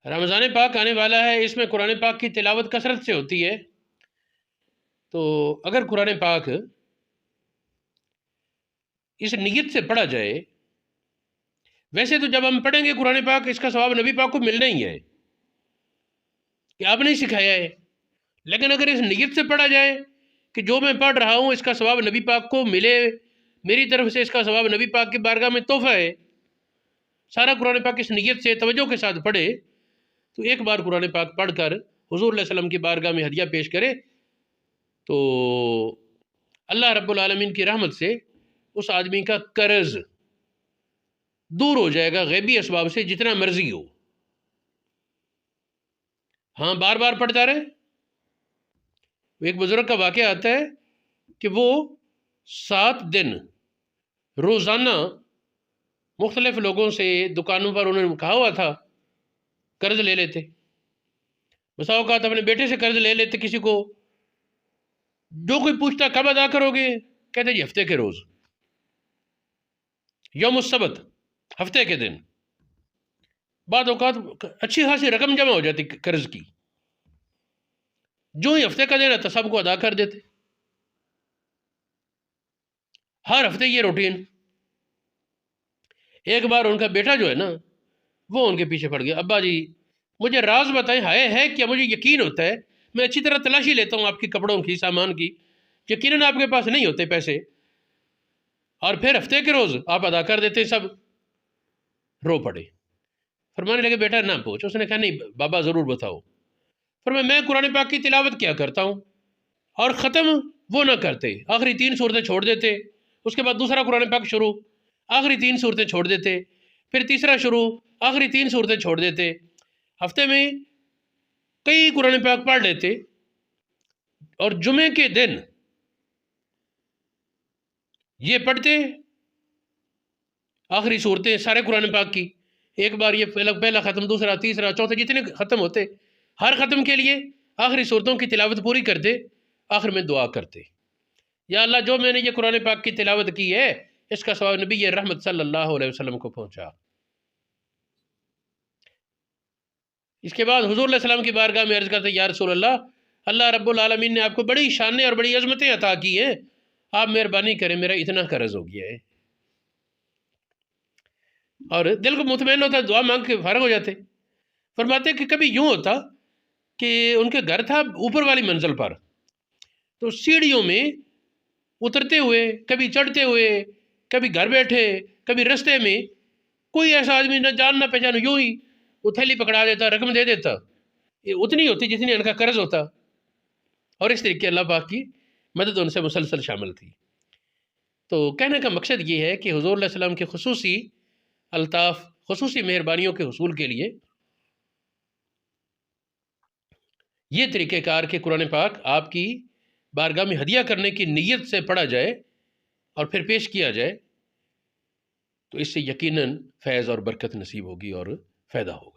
رمضان پاک آنے والا ہے، اس میں قرآن پاک کی تلاوت کثرت سے ہوتی ہے. تو اگر قرآن پاک اس نیت سے پڑھا جائے، ویسے تو جب ہم پڑھیں گے قرآن پاک اس کا ثواب نبی پاک کو ملنا ہی ہے کہ آپ نے سکھایا ہے، لیکن اگر اس نیت سے پڑھا جائے کہ جو میں پڑھ رہا ہوں اس کا ثواب نبی پاک کو ملے، میری طرف سے اس کا ثواب نبی پاک کی بارگاہ میں تحفہ ہے، سارا قرآن پاک اس نیت سے توجہ کے ساتھ پڑھے، تو ایک بار قرآن پاک پڑھ کر حضور علیہ السلام کی بارگاہ میں ہدیہ پیش کرے تو اللہ رب العالمین کی رحمت سے اس آدمی کا قرض دور ہو جائے گا غیبی اسباب سے، جتنا مرضی ہو. ہاں بار بار پڑھتا رہے. ایک بزرگ کا واقعہ آتا ہے کہ وہ 7 دن روزانہ مختلف لوگوں سے دکانوں پر انہوں نے کہا ہوا تھا قرض لے لیتے. بسا اوقات اپنے بیٹے سے قرض لے لیتے کسی کو، جو کوئی پوچھتا کب ادا کرو گے، کہتے جی ہفتے کے روز، یوم السبت، ہفتے کے دن. بعض اوقات اچھی خاصی رقم جمع ہو جاتی قرض کی، جو ہی ہفتے کا دن آتا سب کو ادا کر دیتے. ہر ہفتے یہ روٹین. ایک بار ان کا بیٹا جو ہے نا وہ ان کے پیچھے پڑ گیا، ابا جی مجھے راز بتائیں، ہے کیا؟ مجھے یقین ہوتا ہے، میں اچھی طرح تلاشی لیتا ہوں آپ کی کپڑوں کی، سامان کی، یقیناً آپ کے پاس نہیں ہوتے پیسے، اور پھر ہفتے کے روز آپ ادا کر دیتے. سب رو پڑے. فرمانے لگے بیٹا نہ پوچھ. اس نے کہا نہیں بابا ضرور بتاؤ. فرمایا میں قرآن پاک کی تلاوت کیا کرتا ہوں اور ختم وہ نہ کرتے، آخری 3 صورتیں چھوڑ دیتے، اس کے بعد دوسرا قرآن پاک شروع، آخری 3 صورتیں چھوڑ دیتے، پھر تیسرا شروع، آخری 3 صورتیں چھوڑ دیتے. ہفتے میں کئی قرآن پاک پڑھ لیتے، اور جمعے کے دن یہ پڑھتے آخری صورتیں سارے قرآن پاک کی. ایک بار یہ پہلا ختم، دوسرا، تیسرا، چوتھا، جتنے ختم ہوتے، ہر ختم کے لیے آخری صورتوں کی تلاوت پوری کرتے، آخر میں دعا کرتے یا اللہ جو میں نے یہ قرآن پاک کی تلاوت کی ہے اس کا ثواب نبی یہ رحمت صلی اللہ علیہ وسلم کو پہنچا. اس کے بعد حضور علیہ السلام کی بارگاہ میں عرض کرتے یا رسول اللہ، اللہ رب العالمین نے آپ کو بڑی شانیں اور بڑی عظمتیں عطا کی ہیں، آپ مہربانی کریں میرا اتنا قرض ہو گیا ہے. اور دل کو مطمئن ہوتا، دعا مانگ کے فارغ ہو جاتے. فرماتے کہ کبھی یوں ہوتا کہ ان کے گھر تھا اوپر والی منزل پر، تو سیڑھیوں میں اترتے ہوئے، کبھی چڑھتے ہوئے، کبھی گھر بیٹھے، کبھی رستے میں کوئی ایسا آدمی نہ جان نہ پہچان یوں ہی وہ تھیلی پکڑا دیتا، رقم دے دیتا. یہ اتنی ہوتی جتنی ان کا قرض ہوتا، اور اس طریقے اللہ پاک کی مدد ان سے مسلسل شامل تھی. تو کہنے کا مقصد یہ ہے کہ حضور علیہ السلام کے خصوصی الطاف، خصوصی مہربانیوں کے حصول کے لیے یہ طریقہ کار کہ قرآن پاک آپ کی بارگاہ میں ہدیہ کرنے کی نیت سے پڑھا جائے اور پھر پیش کیا جائے، تو اس سے یقیناً فیض اور برکت نصیب ہوگی اور فائدہ ہوگا.